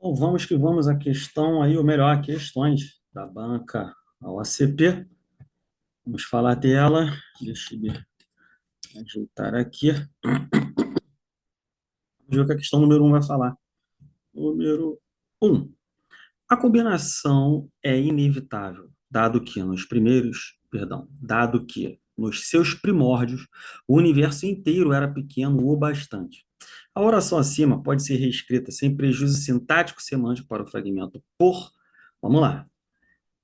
Então, vamos que vamos à questão aí, ou melhor, questões da banca OACP. Vamos falar dela. Deixa eu me ajeitar aqui. Vamos ver o que a questão número um vai falar. Número um. A combinação é inevitável, dado que nos seus primórdios o universo inteiro era pequeno o bastante. A oração acima pode ser reescrita sem prejuízo sintático semântico para o fragmento por. Vamos lá.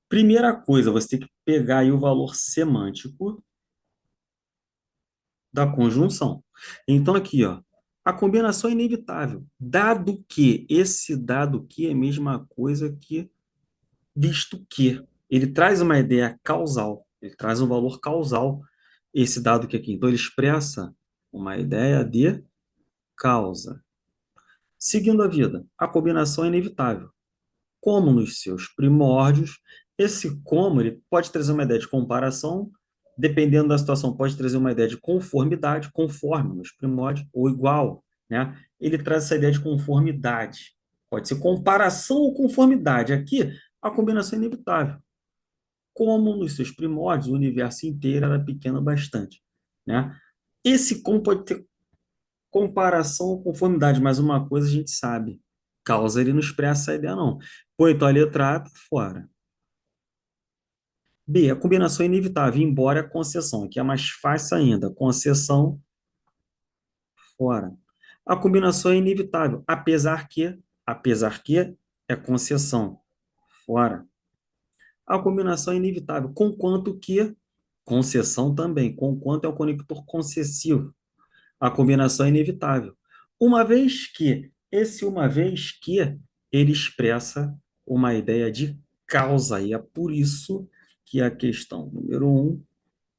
Primeira coisa, você tem que pegar aí o valor semântico da conjunção. Então, aqui, ó, a combinação é inevitável, dado que esse dado que é a mesma coisa que visto que. Ele traz uma ideia causal, ele traz um valor causal, esse dado que aqui. Então, ele expressa uma ideia de causa. Seguindo a vida, a combinação é inevitável. Como nos seus primórdios, esse como ele pode trazer uma ideia de comparação, dependendo da situação, pode trazer uma ideia de conformidade, conforme nos primórdios, ou igual, né? Ele traz essa ideia de conformidade. Pode ser comparação ou conformidade. Aqui, a combinação é inevitável. Como nos seus primórdios, o universo inteiro era pequeno bastante, né? Esse como pode ter comparação ou conformidade, mas uma coisa a gente sabe, causa ele não expressa essa ideia, não. Pô, então a letra A tá fora. B, a combinação é inevitável, embora a concessão, que é mais fácil ainda, concessão fora. A combinação é inevitável, apesar que é concessão fora. A combinação é inevitável, conquanto que concessão também, conquanto é o conector concessivo. A combinação é inevitável. Uma vez que ele expressa uma ideia de causa, e é por isso que a questão número um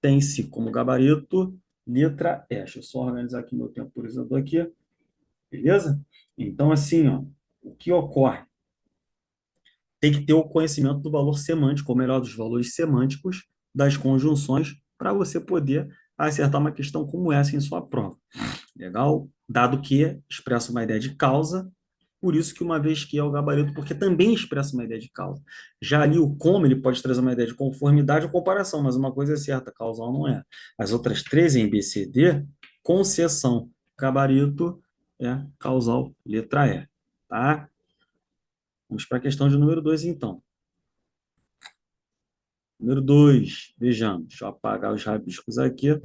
tem-se como gabarito letra E. Deixa eu só organizar aqui meu temporizador aqui, beleza? Então, assim, ó, o que ocorre? Tem que ter o conhecimento do valor semântico, ou melhor, dos valores semânticos das conjunções, para você poder acertar uma questão como essa em sua prova. Legal? Dado que expressa uma ideia de causa, por isso que uma vez que é o gabarito, porque também expressa uma ideia de causa. Já ali o como, ele pode trazer uma ideia de conformidade ou comparação, mas uma coisa é certa, causal não é. As outras três em B, C, D, concessão. Gabarito é causal, letra E. Tá? Vamos para a questão de número 2, então. Número 2, vejamos. Deixa eu apagar os rabiscos aqui.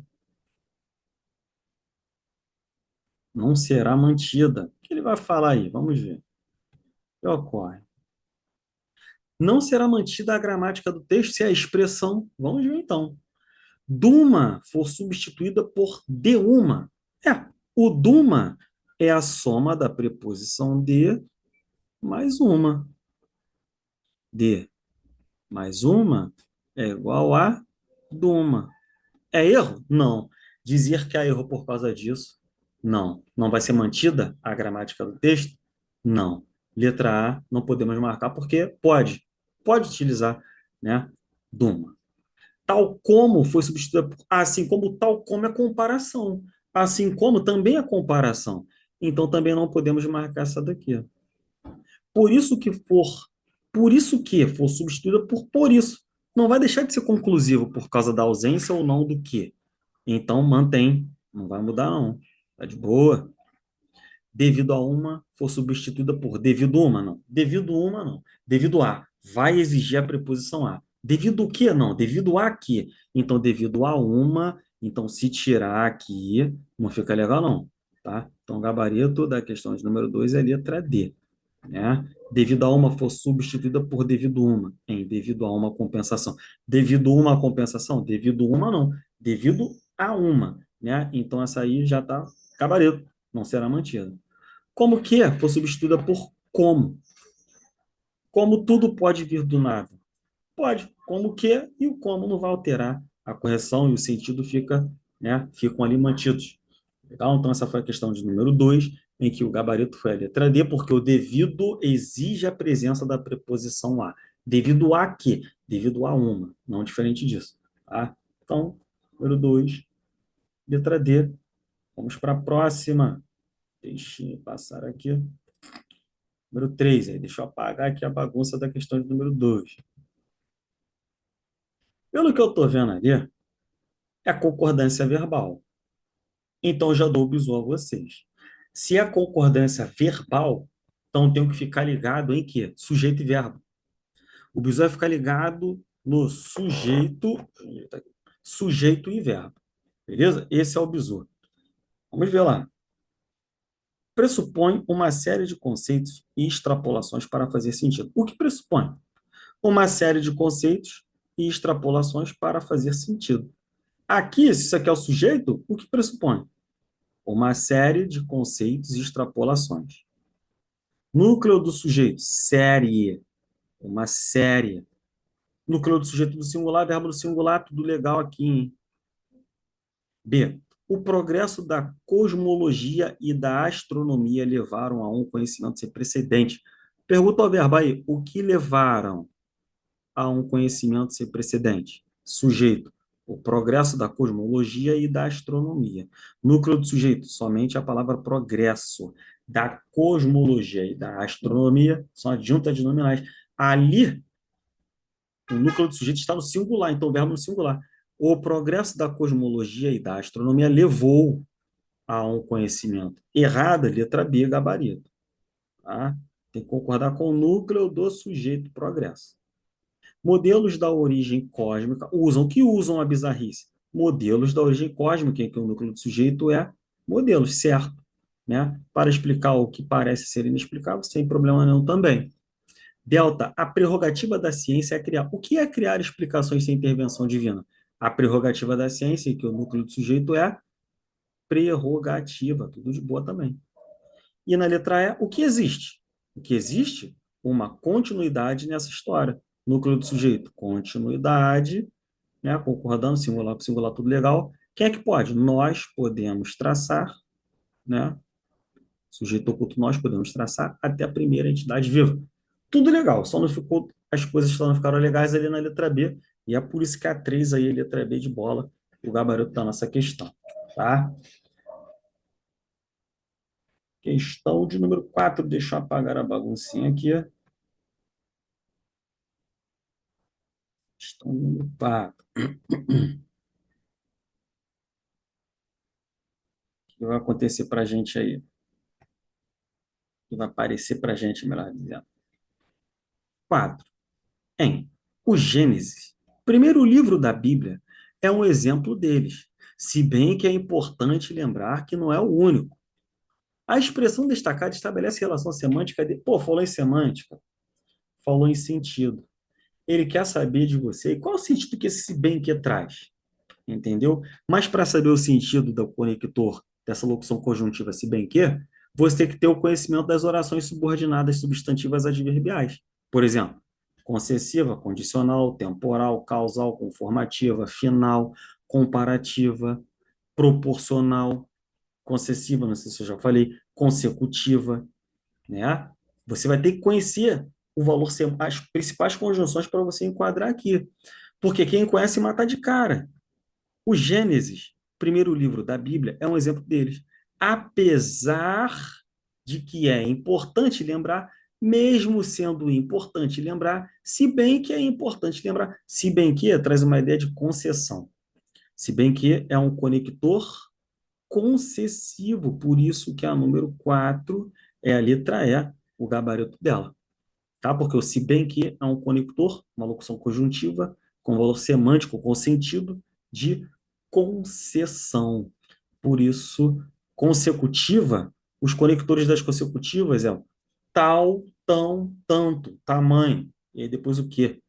Não será mantida. O que ele vai falar aí? Vamos ver. O que ocorre? Não será mantida a gramática do texto se a expressão, vamos ver então, duma for substituída por de uma. O duma é a soma da preposição de mais uma. De mais uma é igual a duma. É erro? Não. Dizer que há erro por causa disso? Não. Não vai ser mantida a gramática do texto? Não. Letra A, não podemos marcar porque pode. Pode utilizar, né? Duma. Tal como foi substituída por assim como tal como é comparação. Assim como também é comparação. Então também não podemos marcar essa daqui. Por isso que for, por isso que for substituída por isso. Não vai deixar de ser conclusivo por causa da ausência ou não do que. Então mantém, não vai mudar não. Tá de boa. Devido a uma for substituída por devido uma, não. Devido uma, não. Devido a vai exigir a preposição a. Devido o que? Não. Devido a que. Então, devido a uma, então se tirar aqui, não fica legal, não. Tá? Então, o gabarito da questão de número 2 é a letra D. Né? Devido a uma for substituída por devido uma, em devido a uma compensação. Devido uma compensação? Devido uma, não. Devido a uma, né? Então essa aí já está gabarito, não será mantida. Como que for substituída por como? Como tudo pode vir do nada? Pode. Como que e o como não vai alterar a correção e o sentido fica, né, ficam ali mantidos. Legal? Então, essa foi a questão de número 2, em que o gabarito foi a letra D, porque o devido exige a presença da preposição a. Devido a quê? Devido a uma, não diferente disso. Tá? Então, número 2, letra D. Vamos para a próxima. Deixa eu passar aqui. Número 3 aí, deixa eu apagar aqui a bagunça da questão de número 2. Pelo que eu estou vendo ali, é a concordância verbal. Então, eu já dou o bizu a vocês. Se é concordância verbal, então eu tenho que ficar ligado em quê? Sujeito e verbo. O bizu vai ficar ligado no sujeito e verbo. Beleza? Esse é o bizu. Vamos ver lá. Pressupõe uma série de conceitos e extrapolações para fazer sentido. O que pressupõe? Uma série de conceitos e extrapolações para fazer sentido. Aqui, se isso aqui é o sujeito, o que pressupõe? Uma série de conceitos e extrapolações. Núcleo do sujeito, série. Uma série. Núcleo do sujeito do singular, verbo do singular, tudo legal aqui, hein? B. O progresso da cosmologia e da astronomia levaram a um conhecimento sem precedente. Pergunta ao verbo aí, o que levaram a um conhecimento sem precedente? Sujeito, o progresso da cosmologia e da astronomia. Núcleo do sujeito, somente a palavra progresso. Da cosmologia e da astronomia são adjuntas de nominais. Ali, o núcleo do sujeito está no singular, então o verbo no singular. O progresso da cosmologia e da astronomia levou a um conhecimento. Errada, letra B, gabarito. Tá? Tem que concordar com o núcleo do sujeito progresso. Modelos da origem cósmica usam a bizarrice? Modelos da origem cósmica, em que o núcleo do sujeito é modelos, certo? Né? Para explicar o que parece ser inexplicável, sem problema nenhum também. Delta, a prerrogativa da ciência é criar. O que é criar explicações sem intervenção divina? A prerrogativa da ciência, em que o núcleo do sujeito é prerrogativa, tudo de boa também. E na letra E, o que existe? O que existe? Uma continuidade nessa história. Núcleo do sujeito, continuidade, né? Concordando, singular com singular, tudo legal. Quem é que pode? Nós podemos traçar, né? Sujeito oculto, nós podemos traçar até a primeira entidade viva. Tudo legal, só não ficou, as coisas só não ficaram legais ali na letra B, e é por isso que a 3 aí, a letra B de bola, o gabarito da nossa questão, tá? Questão de número 4, deixa eu apagar a baguncinha aqui. Questão número 4. O que vai acontecer para a gente aí? O que vai aparecer para a gente, melhor dizendo? 4. Em o Gênesis, primeiro livro da Bíblia, é um exemplo deles, se bem que é importante lembrar que não é o único. A expressão destacada estabelece relação semântica de... Pô, falou em semântica, falou em sentido. Ele quer saber de você e qual é o sentido que esse se bem que traz, entendeu? Mas para saber o sentido do conector dessa locução conjuntiva se bem que, você tem que ter o conhecimento das orações subordinadas substantivas adverbiais. Por exemplo, concessiva, condicional, temporal, causal, conformativa, final, comparativa, proporcional, concessiva, não sei se eu já falei, consecutiva, né? Você vai ter que conhecer o valor, as principais conjunções para você enquadrar aqui. Porque quem conhece mata de cara. O Gênesis, primeiro livro da Bíblia, é um exemplo deles. Apesar de que é importante lembrar, mesmo sendo importante lembrar, se bem que é importante lembrar, se bem que traz uma ideia de concessão. Se bem que é um conector concessivo, por isso que a número 4 é a letra E, o gabarito dela. Tá? Porque o se bem que é um conector, uma locução conjuntiva, com valor semântico, com sentido de concessão. Por isso, consecutiva, os conectores das consecutivas é tal, tão, tanto, tamanho. E aí depois o quê?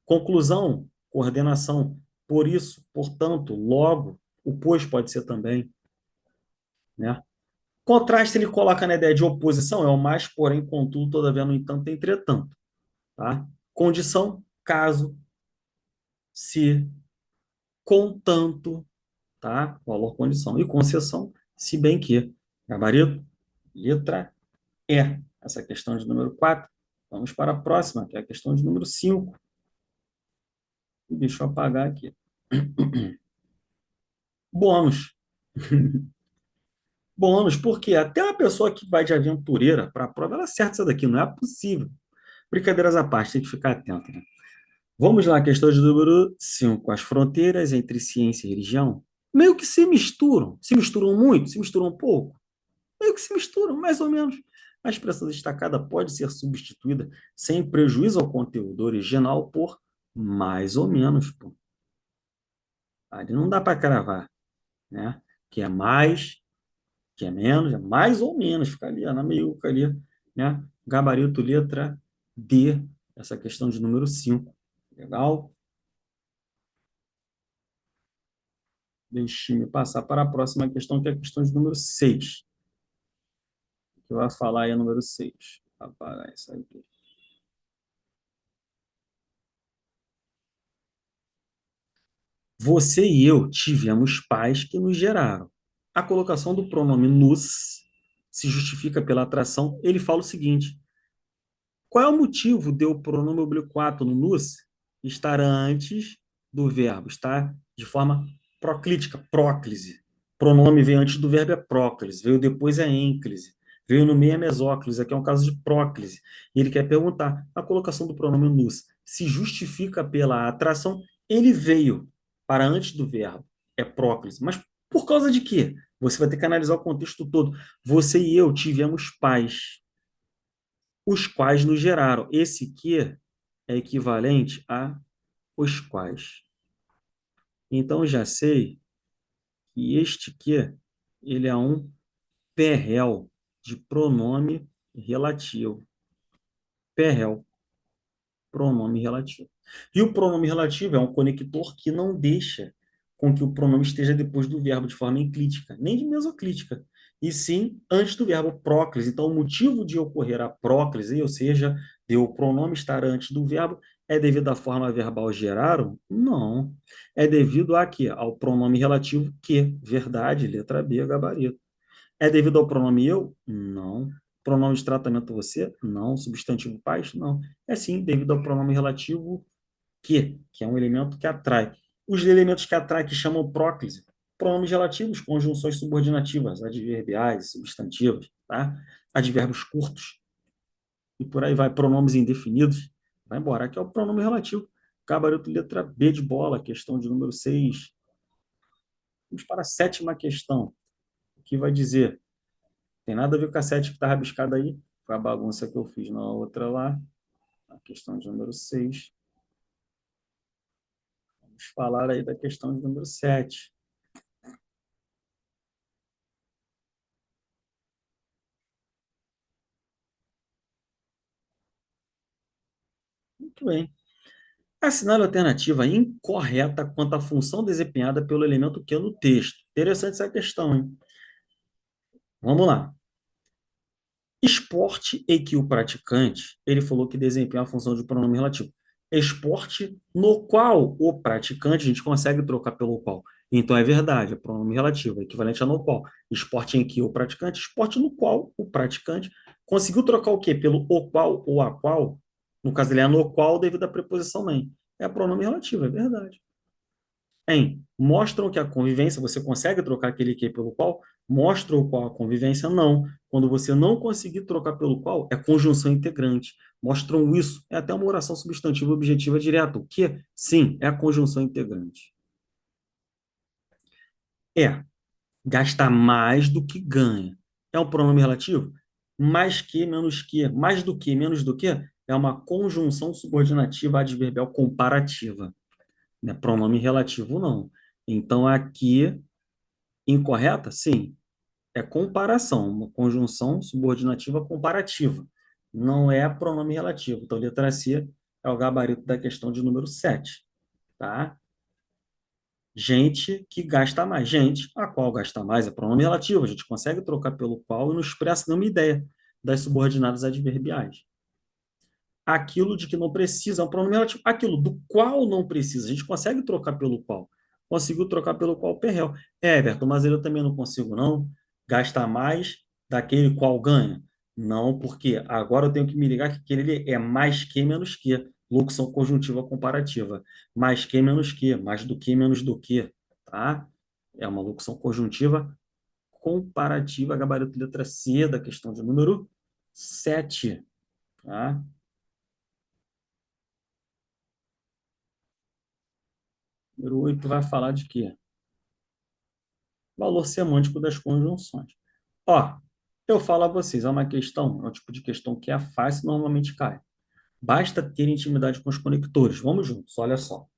Conclusão, coordenação. Por isso, portanto, logo, o pois pode ser também, né? Contraste ele coloca na ideia de oposição, é o mais, porém, contudo, todavia, no entanto, entretanto. Tá? Condição, caso, se, contanto, tá? Valor, condição. E concessão, se bem que. Gabarito, letra E. Essa é a questão de número 4. Vamos para a próxima, que é a questão de número 5. Deixa eu apagar aqui. Bônus. Bônus, porque até uma pessoa que vai de aventureira para a prova, ela acerta isso daqui, não é possível. Brincadeiras à parte, tem que ficar atento, né? Vamos lá, questão de número 5. As fronteiras entre ciência e religião meio que se misturam. Se misturam muito, se misturam um pouco. Meio que se misturam, mais ou menos. A expressão destacada pode ser substituída sem prejuízo ao conteúdo original por mais ou menos. Pô. Ali não dá para cravar, né? Que é mais, que é menos, é mais ou menos. Fica ali, ó, na meiuca ali, né? Gabarito letra D, essa questão de número 5. Legal? Deixe-me passar para a próxima questão, que é a questão de número 6. Que vai falar aí a número 6. Apagar isso aqui. Você e eu tivemos pais que nos geraram. A colocação do pronome nos se justifica pela atração. Ele fala o seguinte: qual é o motivo de o pronome oblíquo no nus estar antes do verbo? Está de forma proclítica, próclise. Pronome veio antes do verbo é próclise, veio depois é ênclise, veio no meio é mesóclise. Aqui é um caso de próclise. E ele quer perguntar: a colocação do pronome nus se justifica pela atração? Ele veio para antes do verbo, é próclise. Mas por causa de quê? Você vai ter que analisar o contexto todo. Você e eu tivemos pais os quais nos geraram. Esse que é equivalente a os quais. Então, já sei que este que ele é um PREL de pronome relativo. PREL, pronome relativo. E o pronome relativo é um conector que não deixa com que o pronome esteja depois do verbo de forma enclítica, nem de mesoclítica, e sim antes do verbo próclise. Então, o motivo de ocorrer a próclise, ou seja, de o pronome estar antes do verbo, é devido à forma verbal geraram? Não. É devido a quê? Ao pronome relativo que, verdade, letra B, gabarito. É devido ao pronome eu? Não. Pronome de tratamento você? Não. Substantivo pais? Não. É sim devido ao pronome relativo que é um elemento que atrai. Os elementos que atraem, que chamam próclise, pronomes relativos, conjunções subordinativas, adverbiais, substantivas, tá? Advérbios curtos, e por aí vai, pronomes indefinidos. Vai embora. Aqui é o pronome relativo. Gabarito letra B de bola, questão de número 6. Vamos para a sétima questão, que vai dizer tem nada a ver com a 7 que está rabiscada aí. Foi a bagunça que eu fiz na outra lá. A questão de número 6. Vamos falar aí da questão de número 7. Muito bem. Assinale a alternativa incorreta quanto à função desempenhada pelo elemento que no texto. Interessante essa questão, hein? Vamos lá. Esporte em que o praticante, ele falou que desempenha a função de pronome relativo. Esporte no qual o praticante, a gente consegue trocar pelo qual. Então é verdade, é pronome relativo, é equivalente a no qual. Esporte em que o praticante, esporte no qual o praticante conseguiu trocar o quê? Pelo o qual ou a qual. No caso, ele é no qual devido à preposição nem. É pronome relativo, é verdade. Mostram que a convivência, você consegue trocar aquele que pelo qual? Mostra o qual a convivência? Não. Quando você não conseguir trocar pelo qual, é conjunção integrante. Mostram isso. É até uma oração substantiva objetiva direta. O que? Sim, é a conjunção integrante. É, gasta mais do que ganha. É um pronome relativo? Mais que, menos que. Mais do que, menos do que? É uma conjunção subordinativa adverbial comparativa. Não é pronome relativo, não. Então, aqui incorreta? Sim. É comparação, uma conjunção subordinativa comparativa. Não é pronome relativo. Então, letra C é o gabarito da questão de número 7. Tá? Gente que gasta mais. Gente, a qual gasta mais é pronome relativo. A gente consegue trocar pelo qual e não expressa nenhuma ideia das subordinadas adverbiais. Aquilo de que não precisa é um pronome relativo. Aquilo do qual não precisa, a gente consegue trocar pelo qual. Conseguiu trocar pelo qual perrel. É, Everton, mas eu também não consigo, não. Gastar mais daquele qual ganha. Não, porque agora eu tenho que me ligar que aquele é mais que menos que. Locução conjuntiva comparativa. Mais que menos que. Mais do que menos do que. Tá? É uma locução conjuntiva comparativa, gabarito letra C, da questão de número 7. Tá? Número 8 vai falar de quê? Valor semântico das conjunções. Ó, eu falo a vocês, é uma questão, é um tipo de questão que é fácil e normalmente cai. Basta ter intimidade com os conectores. Vamos juntos, olha só.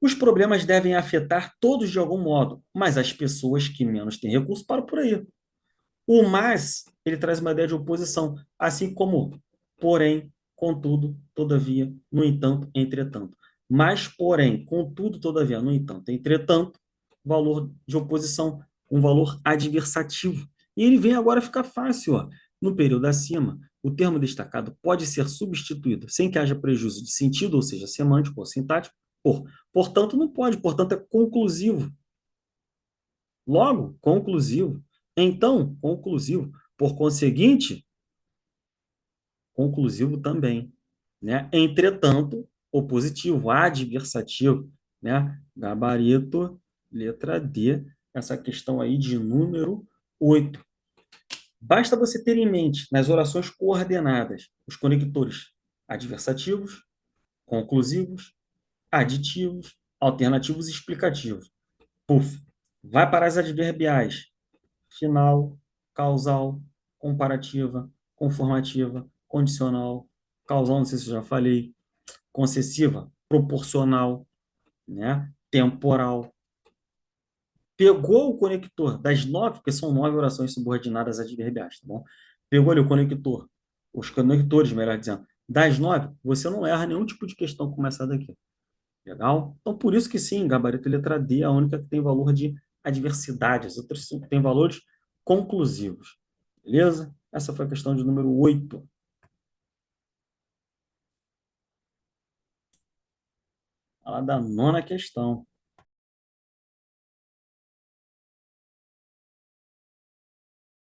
Os problemas devem afetar todos de algum modo, mas as pessoas que menos têm recurso param por aí. O mas, ele traz uma ideia de oposição, assim como porém, contudo, todavia, no entanto, entretanto. Mas, porém, contudo, todavia, no entanto, entretanto, valor de oposição, um valor adversativo. E ele vem agora ficar fácil, ó. No período acima, o termo destacado pode ser substituído sem que haja prejuízo de sentido, ou seja, semântico ou sintático, por. Portanto, não pode, portanto, é conclusivo. Logo, conclusivo. Então, conclusivo. Por conseguinte, conclusivo também, né? Entretanto, opositivo, adversativo, né? Gabarito, letra D, essa questão aí de número 8. Basta você ter em mente, nas orações coordenadas, os conectores adversativos, conclusivos, aditivos, alternativos e explicativos. Puf, vai para as adverbiais. Final, causal, comparativa, conformativa, condicional, causal, não sei se eu já falei, concessiva, proporcional, né? Temporal. Pegou o conector das 9, porque são 9 orações subordinadas adverbiais, tá bom? Pegou ali o conector, os conectores, melhor dizendo, das 9, você não erra nenhum tipo de questão como essa daqui. Legal? Então, por isso que sim, gabarito letra D é a única que tem valor de adversidade. As outras têm valores conclusivos. Beleza? Essa foi a questão de número 8. Fala da nona questão.